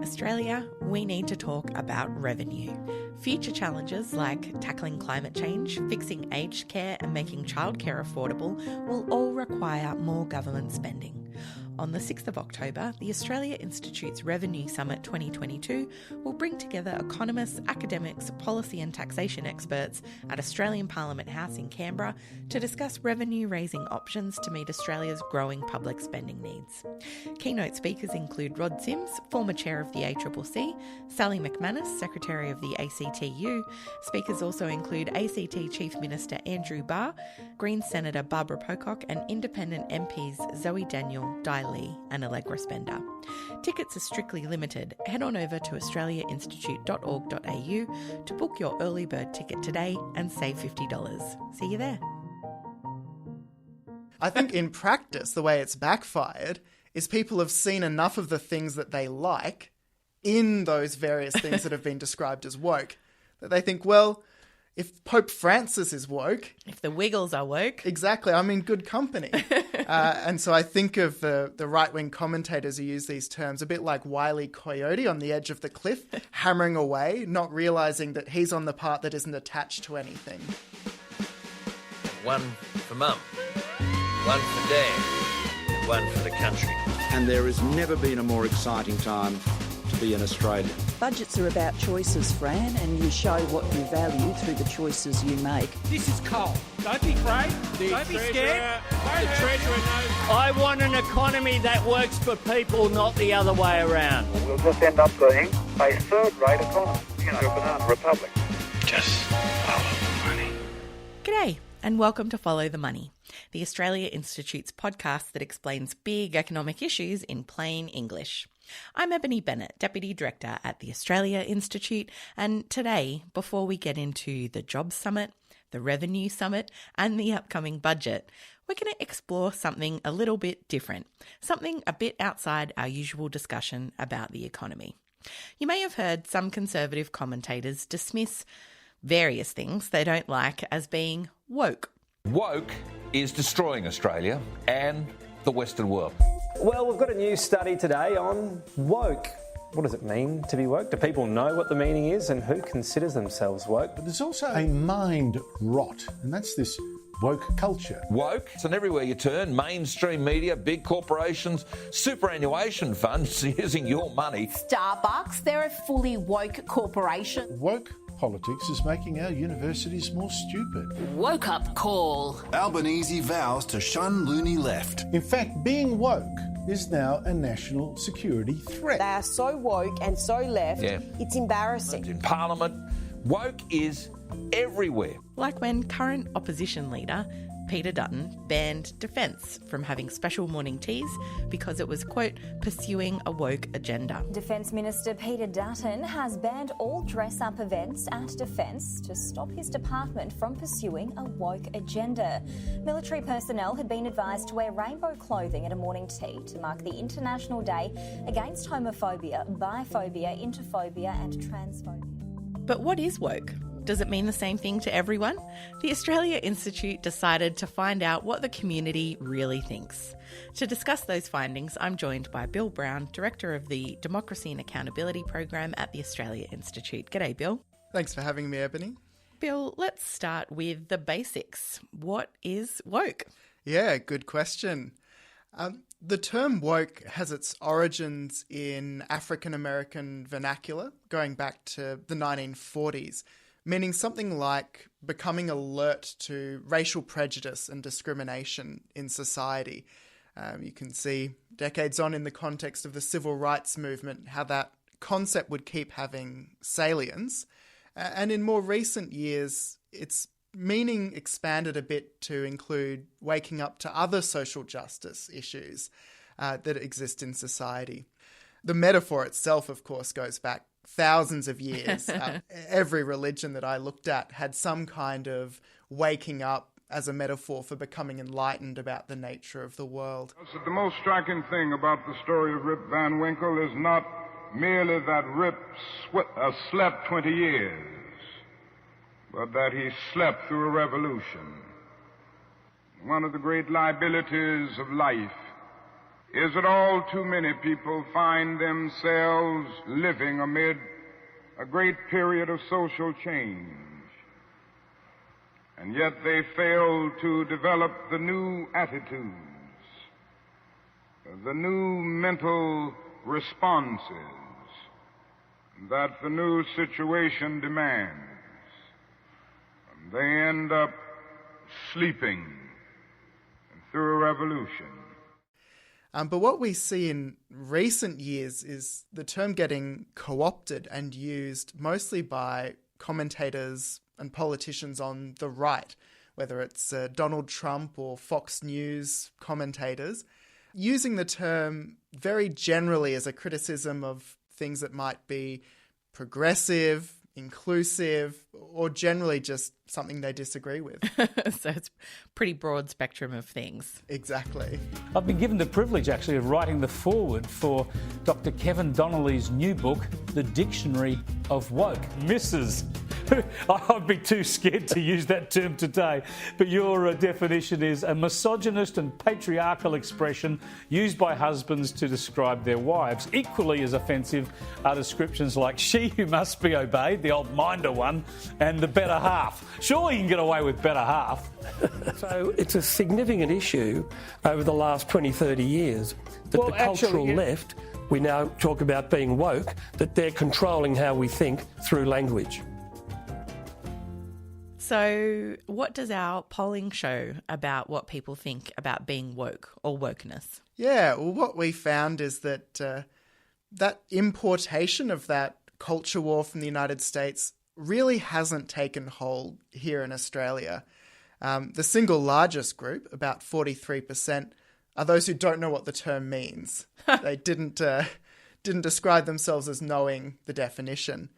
Australia, we need to talk about revenue. Future challenges like tackling climate change, fixing aged care and making childcare affordable will all require more government spending. On the 6th of October, the Australia Institute's Revenue Summit 2022 will bring together economists, academics, policy and taxation experts at Australian Parliament House in Canberra to discuss revenue-raising options to meet Australia's growing public spending needs. Keynote speakers include Rod Sims, former chair of the ACCC, Sally McManus, secretary of the ACTU. Speakers also include ACT Chief Minister Andrew Barr, Greens Senator Barbara Pocock and independent MPs Zoe Daniel, Di Lee and Allegra Spender. Tickets are strictly limited. Head on over to australiainstitute.org.au to book your early bird ticket today and save $50. See you there. I think in practice, the way it's backfired is people have seen enough of the things that they like in those various things that have been described as woke that they think, well, if Pope Francis is woke... If the Wiggles are woke... Exactly, I'm in good company. And so I think of the right-wing commentators who use these terms a bit like Wile E. Coyote on the edge of the cliff, hammering away, not realising that he's on the part that isn't attached to anything. One for Mum, one for Dad, and one for the country. And there has never been a more exciting time to be an Australian. Budgets are about choices, Fran, and you show what you value through the choices you make. This is coal. Don't be afraid. Don't be scared. The Treasurer knows. I want an economy that works for people, not the other way around. We'll just end up being a third-rate economy, a banana republic. Just follow the money. G'day, and welcome to Follow the Money, the Australia Institute's podcast that explains big economic issues in plain English. I'm Ebony Bennett, Deputy Director at the Australia Institute, and today, before we get into the Jobs Summit, the Revenue Summit, and the upcoming budget, we're going to explore something a little bit different, something a bit outside our usual discussion about the economy. You may have heard some Conservative commentators dismiss various things they don't like as being woke. Woke is destroying Australia and the Western world. Well, we've got a new study today on woke. What does it mean to be woke? Do people know what the meaning is and who considers themselves woke? But there's also a mind rot, and that's this woke culture. Woke, it's on everywhere you turn, mainstream media, big corporations, superannuation funds using your money. Starbucks, they're a fully woke corporation. Woke politics is making our universities more stupid. Woke up call. Albanese vows to shun loony left. In fact, being woke is now a national security threat. They are so woke and so left, It's embarrassing. In Parliament, woke is everywhere. Like when current opposition leader Peter Dutton banned Defence from having special morning teas because it was, quote, pursuing a woke agenda. Defence Minister Peter Dutton has banned all dress-up events at Defence to stop his department from pursuing a woke agenda. Military personnel had been advised to wear rainbow clothing at a morning tea to mark the International Day against homophobia, biphobia, interphobia and transphobia. But what is woke? Does it mean the same thing to everyone? The Australia Institute decided to find out what the community really thinks. To discuss those findings, I'm joined by Bill Browne, Director of the Democracy and Accountability Program at the Australia Institute. G'day, Bill. Thanks for having me, Ebony. Bill, let's start with the basics. What is woke? Yeah, good question. The term woke has its origins in African-American vernacular, going back to the 1940s. Meaning something like becoming alert to racial prejudice and discrimination in society. You can see decades on in the context of the civil rights movement how that concept would keep having salience. And in more recent years, its meaning expanded a bit to include waking up to other social justice issues that exist in society. The metaphor itself, of course, goes back thousands of years. Every religion that I looked at had some kind of waking up as a metaphor for becoming enlightened about the nature of the world. The most striking thing about the story of Rip Van Winkle is not merely that Rip slept 20 years, but that he slept through a revolution. One of the great liabilities of life is that all too many people find themselves living amid a great period of social change, and yet they fail to develop the new attitudes, the new mental responses that the new situation demands. And they end up sleeping through a revolution. But what we see in recent years is the term getting co-opted and used mostly by commentators and politicians on the right, whether it's Donald Trump or Fox News commentators, using the term very generally as a criticism of things that might be progressive, inclusive, or generally just something they disagree with. So it's a pretty broad spectrum of things. Exactly. I've been given the privilege, actually, of writing the foreword for Dr. Kevin Donnelly's new book, The Dictionary of Woke. Mrs. I'd be too scared to use that term today, but your definition is a misogynist and patriarchal expression used by husbands to describe their wives. Equally as offensive are descriptions like she who must be obeyed, the old minder one, and the better half. Surely you can get away with better half. So it's a significant issue over the last 20, 30 years that the cultural left, we now talk about being woke, that they're controlling how we think through language. So what does our polling show about what people think about being woke or wokeness? Yeah, well, what we found is that that importation of that culture war from the United States really hasn't taken hold here in Australia. The single largest group, about 43%, are those who don't know what the term means. They didn't describe themselves as knowing the definition.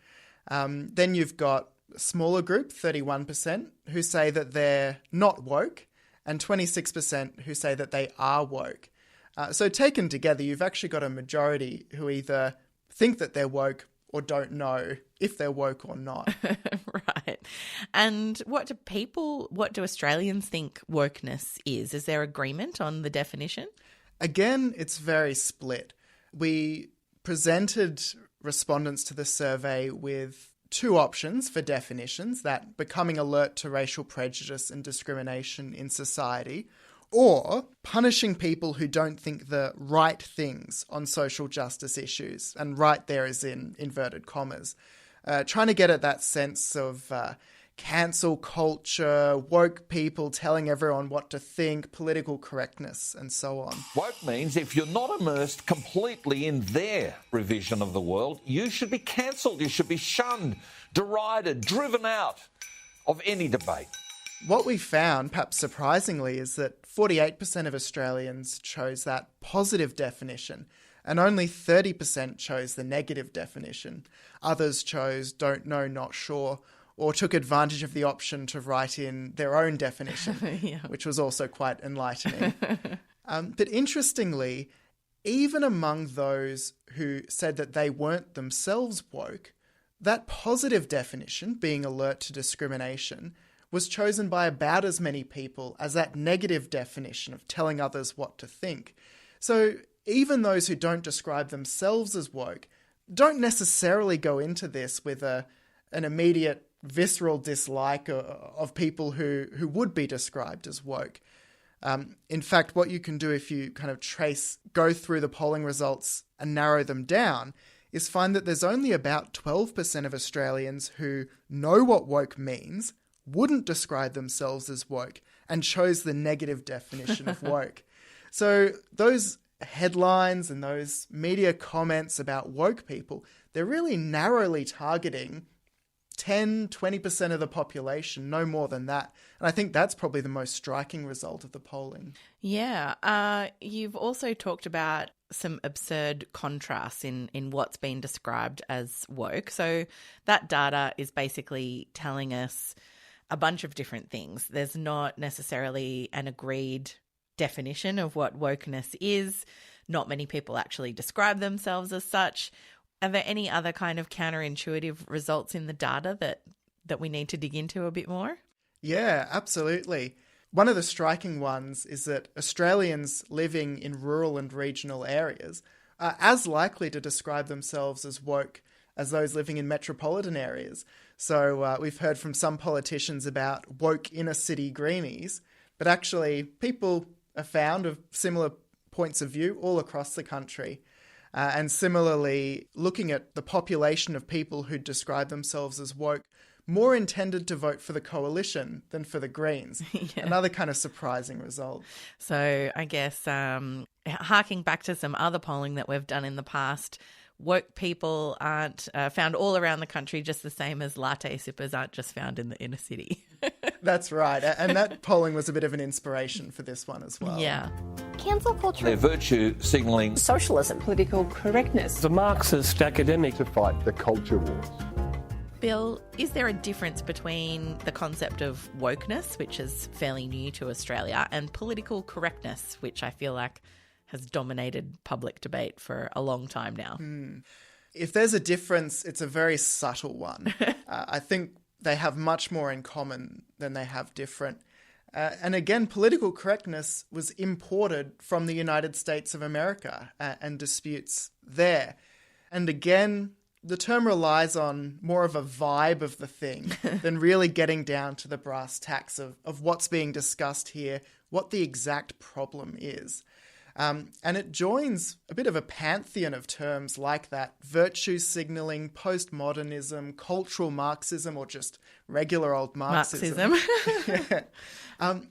Then you've got a smaller group, 31%, who say that they're not woke, and 26% who say that they are woke. So taken together, you've actually got a majority who either think that they're woke or don't know if they're woke or not. Right. And what do Australians think wokeness is? Is there agreement on the definition? Again, it's very split. We presented respondents to the survey with two options for definitions: that becoming alert to racial prejudice and discrimination in society, or punishing people who don't think the right things on social justice issues. And right there is in inverted commas. Trying to get at that sense of cancel culture, woke people telling everyone what to think, political correctness, and so on. Woke means if you're not immersed completely in their revision of the world, you should be cancelled, you should be shunned, derided, driven out of any debate. What we found, perhaps surprisingly, is that 48% of Australians chose that positive definition, and only 30% chose the negative definition. Others chose don't know, not sure, or took advantage of the option to write in their own definition, Yeah. which was also quite enlightening. But interestingly, even among those who said that they weren't themselves woke, that positive definition, being alert to discrimination, was chosen by about as many people as that negative definition of telling others what to think. So even those who don't describe themselves as woke don't necessarily go into this with an immediate visceral dislike of people who would be described as woke. In fact, what you can do if you kind of go through the polling results and narrow them down is find that there's only about 12% of Australians who know what woke means, wouldn't describe themselves as woke, and chose the negative definition of woke. So those headlines and those media comments about woke people, they're really narrowly targeting 10-20% of the population, no more than that. And I think that's probably the most striking result of the polling. Yeah. You've also talked about some absurd contrasts in what's been described as woke. So that data is basically telling us a bunch of different things. There's not necessarily an agreed definition of what wokeness is. Not many people actually describe themselves as such. Are there any other kind of counterintuitive results in the data that we need to dig into a bit more? Yeah, absolutely. One of the striking ones is that Australians living in rural and regional areas are as likely to describe themselves as woke as those living in metropolitan areas. So we've heard from some politicians about woke inner city greenies, but actually people are found of similar points of view all across the country. And similarly, looking at the population of people who describe themselves as woke, more intended to vote for the coalition than for the Greens. Yeah. Another kind of surprising result. So I guess harking back to some other polling that we've done in the past, woke people aren't found all around the country just the same as latte sippers aren't just found in the inner city. That's right. And that polling was a bit of an inspiration for this one as well. Yeah. Cancel culture. They're virtue signalling. Socialism. Political correctness. The Marxist academic to fight the culture wars. Bill, is there a difference between the concept of wokeness, which is fairly new to Australia, and political correctness, which I feel like has dominated public debate for a long time now? If there's a difference, it's a very subtle one. I think they have much more in common than they have different. And again, political correctness was imported from the United States of America and disputes there. And again, the term relies on more of a vibe of the thing than really getting down to the brass tacks of what's being discussed here, what the exact problem is. And it joins a bit of a pantheon of terms like that: virtue signalling, postmodernism, cultural Marxism, or just regular old Marxism.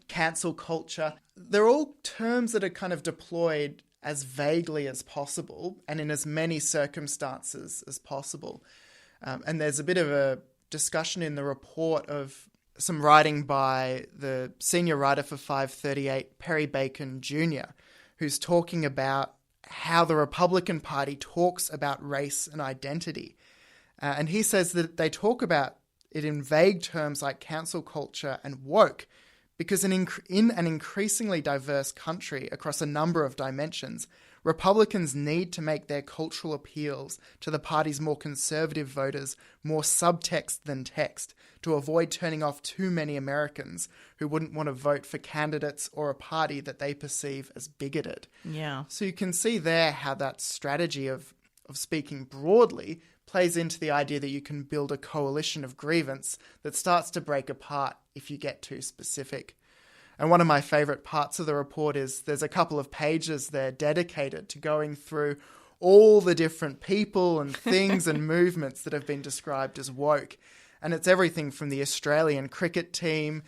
Cancel culture. They're all terms that are kind of deployed as vaguely as possible and in as many circumstances as possible. And there's a bit of a discussion in the report of some writing by the senior writer for 538, Perry Bacon Jr., who's talking about how the Republican Party talks about race and identity. And he says that they talk about it in vague terms like cancel culture and woke, because in an increasingly diverse country across a number of dimensions, Republicans need to make their cultural appeals to the party's more conservative voters more subtext than text to avoid turning off too many Americans who wouldn't want to vote for candidates or a party that they perceive as bigoted. Yeah. So you can see there how that strategy of speaking broadly plays into the idea that you can build a coalition of grievance that starts to break apart if you get too specific. And one of my favourite parts of the report is there's a couple of pages there dedicated to going through all the different people and things and movements that have been described as woke. And it's everything from the Australian cricket team,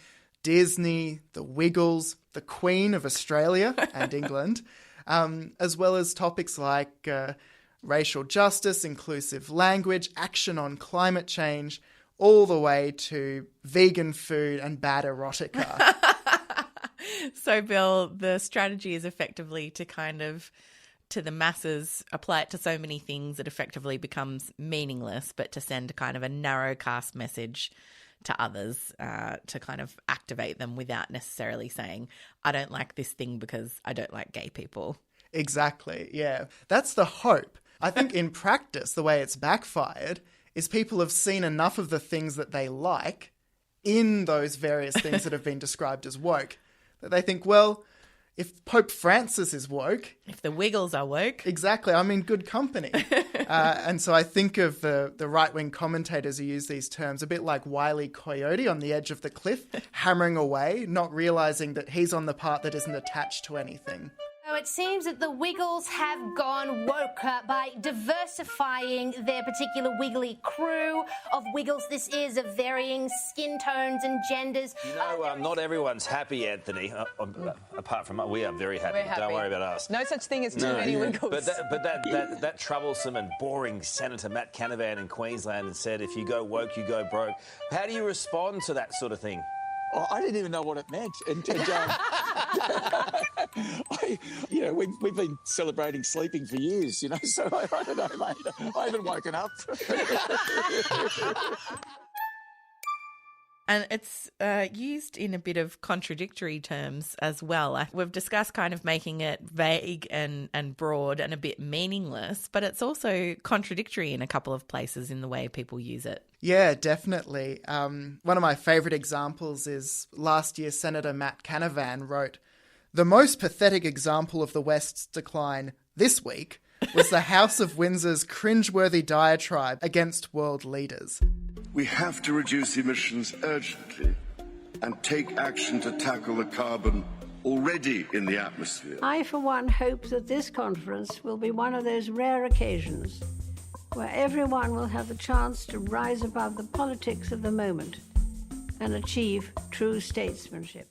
Disney, the Wiggles, the Queen of Australia and England, as well as topics like racial justice, inclusive language, action on climate change, all the way to vegan food and bad erotica. So, Bill, the strategy is effectively to kind of, to the masses, apply it to so many things that effectively becomes meaningless, but to send kind of a narrow cast message to others to kind of activate them without necessarily saying, I don't like this thing because I don't like gay people. Exactly, yeah. That's the hope. I think in practice, the way it's backfired is people have seen enough of the things that they like in those various things that have been described as woke that they think, well, if Pope Francis is woke... If the Wiggles are woke... Exactly, I'm in good company. And so I think of the right-wing commentators who use these terms a bit like Wile E. Coyote on the edge of the cliff, hammering away, not realising that he's on the part that isn't attached to anything. So it seems that the Wiggles have gone woke by diversifying their particular wiggly crew of Wiggles. This is of varying skin tones and genders. You know, not everyone's happy, Anthony. Apart from us, we are very happy. Don't worry about us. No such thing as too many Wiggles. But that troublesome and boring Senator Matt Canavan in Queensland and said, if you go woke, you go broke. How do you respond to that sort of thing? Oh, I didn't even know what it meant. And we've been celebrating sleeping for years, so I don't know, mate. I haven't woken up. And it's used in a bit of contradictory terms as well. We've discussed kind of making it vague and broad and a bit meaningless, but it's also contradictory in a couple of places in the way people use it. Yeah, definitely. One of my favourite examples is last year Senator Matt Canavan wrote, "The most pathetic example of the West's decline this week was the House of Windsor's cringeworthy diatribe against world leaders." We have to reduce emissions urgently and take action to tackle the carbon already in the atmosphere. I, for one, hope that this conference will be one of those rare occasions where everyone will have the chance to rise above the politics of the moment and achieve true statesmanship.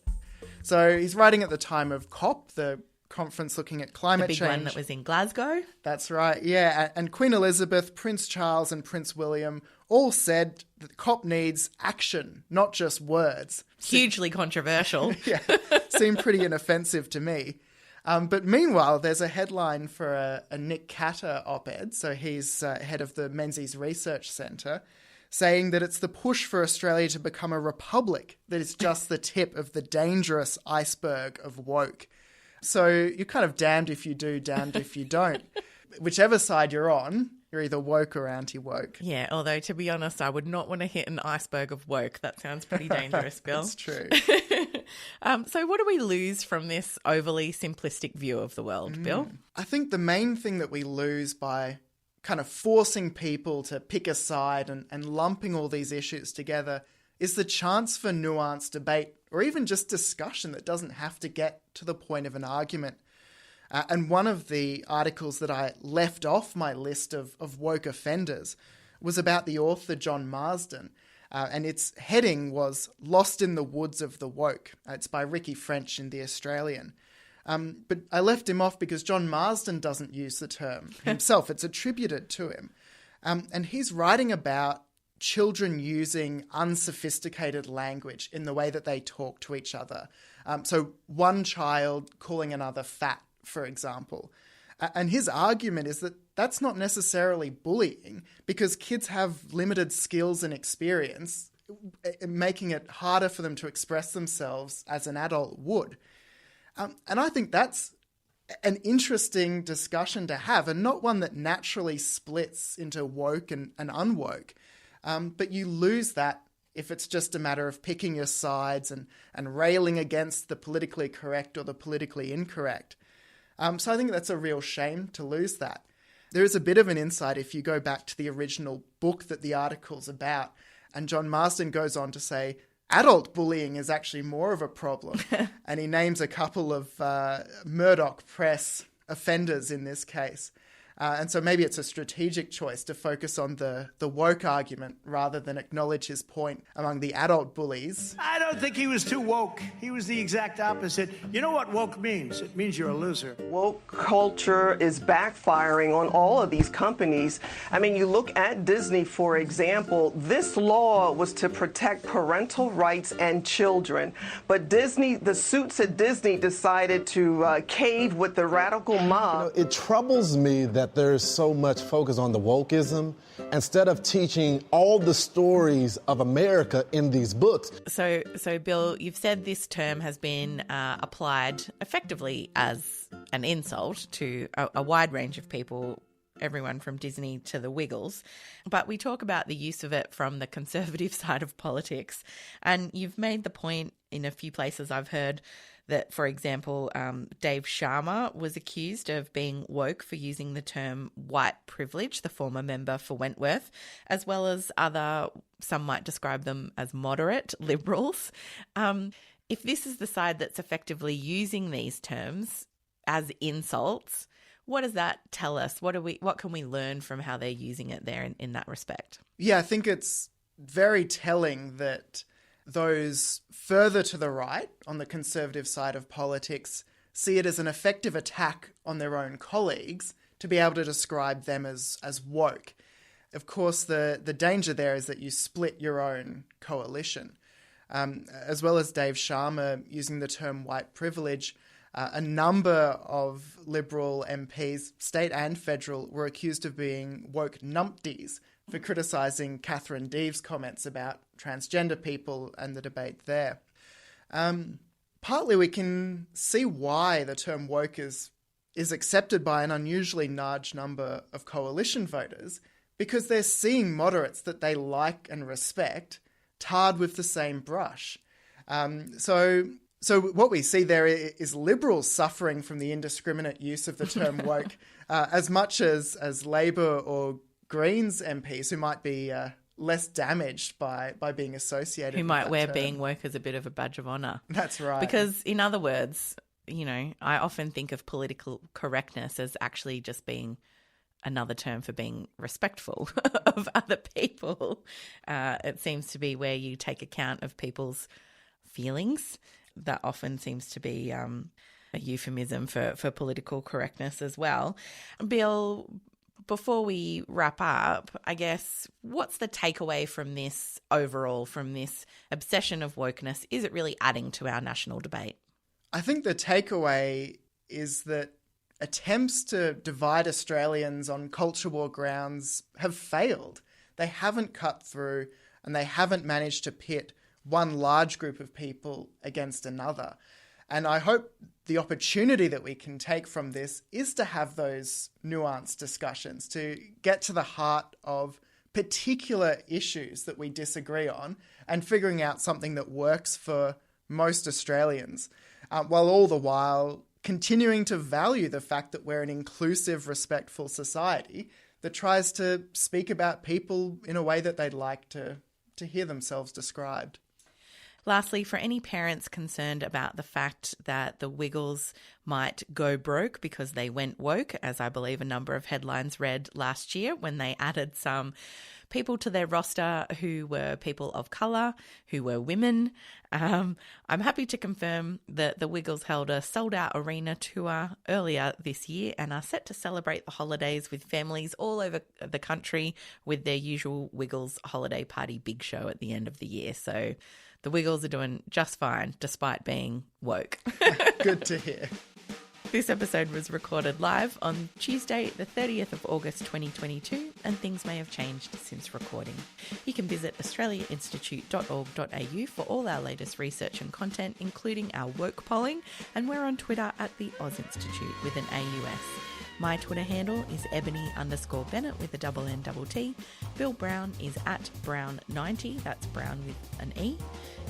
So he's writing at the time of COP, the conference looking at climate change. The big one that was in Glasgow. That's right, yeah. And Queen Elizabeth, Prince Charles and Prince William all said that COP needs action, not just words. Hugely controversial. Yeah, seemed pretty inoffensive to me. But meanwhile, there's a headline for a Nick Catter op-ed, so he's head of the Menzies Research Centre, saying that it's the push for Australia to become a republic that is just the tip of the dangerous iceberg of woke. So you're kind of damned if you do, damned if you don't. Whichever side you're on, you're either woke or anti-woke. Yeah, although to be honest, I would not want to hit an iceberg of woke. That sounds pretty dangerous, Bill. That's true. So what do we lose from this overly simplistic view of the world, Bill? I think the main thing that we lose by kind of forcing people to pick a side and lumping all these issues together is the chance for nuanced debate or even just discussion that doesn't have to get to the point of an argument. And one of the articles that I left off my list of woke offenders was about the author John Marsden, and its heading was Lost in the Woods of the Woke. It's by Ricky French in The Australian. But I left him off because John Marsden doesn't use the term himself. It's attributed to him. And he's writing about children using unsophisticated language in the way that they talk to each other. So one child calling another fat, for example. And his argument is that that's not necessarily bullying because kids have limited skills and experience, making it harder for them to express themselves as an adult would. And I think that's an interesting discussion to have and not one that naturally splits into woke and unwoke. But you lose that if it's just a matter of picking your sides and railing against the politically correct or the politically incorrect. So I think that's a real shame to lose that. There is a bit of an insight if you go back to the original book that the article's about, and John Marsden goes on to say, adult bullying is actually more of a problem. And he names a couple of Murdoch Press offenders in this case. And so maybe it's a strategic choice to focus on the woke argument rather than acknowledge his point among the adult bullies. I don't think he was too woke. He was the exact opposite. You know what woke means? It means you're a loser. Woke culture is backfiring on all of these companies. I mean, you look at Disney, for example. This law was to protect parental rights and children. But Disney, the suits at Disney decided to cave with the radical mob. It troubles me that there's so much focus on the wokeism instead of teaching all the stories of America in these books. So Bill, you've said this term has been applied effectively as an insult to a wide range of people, everyone from Disney to the Wiggles. But we talk about the use of it from the conservative side of politics. And you've made the point in a few places I've heard that, for example, Dave Sharma was accused of being woke for using the term white privilege, the former member for Wentworth, as well as other, some might describe them as moderate liberals. If this is the side that's effectively using these terms as insults, what does that tell us? What can we learn from how they're using it there in that respect? Yeah, I think it's very telling that those further to the right on the conservative side of politics see it as an effective attack on their own colleagues to be able to describe them as woke. Of course, the danger there is that you split your own coalition. As well as Dave Sharma using the term white privilege, A number of Liberal MPs, state and federal, were accused of being woke numpties for criticising Catherine Deves' comments about transgender people and the debate there. Partly we can see why the term woke is accepted by an unusually large number of coalition voters, because they're seeing moderates that they like and respect tarred with the same brush. So what we see there is Liberals suffering from the indiscriminate use of the term woke as much as Labor or Greens MPs who might be less damaged by being associated with that wear term. being woke as a bit of a badge of honour. That's right. Because in other words, I often think of political correctness as actually just being another term for being respectful of other people. It seems to be where you take account of people's feelings. That often seems to be a euphemism for political correctness as well. Bill, before we wrap up, I guess, what's the takeaway from this overall, from this obsession of wokeness? Is it really adding to our national debate? I think the takeaway is that attempts to divide Australians on culture war grounds have failed. They haven't cut through, and they haven't managed to pit one large group of people against another. And I hope the opportunity that we can take from this is to have those nuanced discussions, to get to the heart of particular issues that we disagree on and figuring out something that works for most Australians, while all the while continuing to value the fact that we're an inclusive, respectful society that tries to speak about people in a way that they'd like to hear themselves described. Lastly, for any parents concerned about the fact that the Wiggles might go broke because they went woke, as I believe a number of headlines read last year when they added some people to their roster who were people of colour, who were women, I'm happy to confirm that the Wiggles held a sold-out arena tour earlier this year and are set to celebrate the holidays with families all over the country with their usual Wiggles holiday party big show at the end of the year. So the Wiggles are doing just fine despite being woke. Good to hear. This episode was recorded live on Tuesday, the 30th of August 2022, and things may have changed since recording. You can visit australiainstitute.org.au for all our latest research and content, including our woke polling, and we're on Twitter at the Oz Institute with an AUS. My Twitter handle is Ebony_Bennett with a N-T. Bill Browne is at Brown90, that's Brown with an E.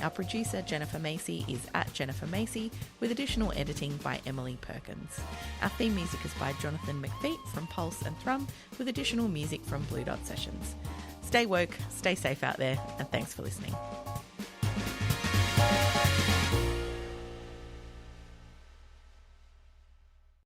Our producer, Jennifer Macy, is at Jennifer Macy, with additional editing by Emily Perkins. Our theme music is by Jonathan McPhee from Pulse and Thrum, with additional music from Blue Dot Sessions. Stay woke, stay safe out there, and thanks for listening.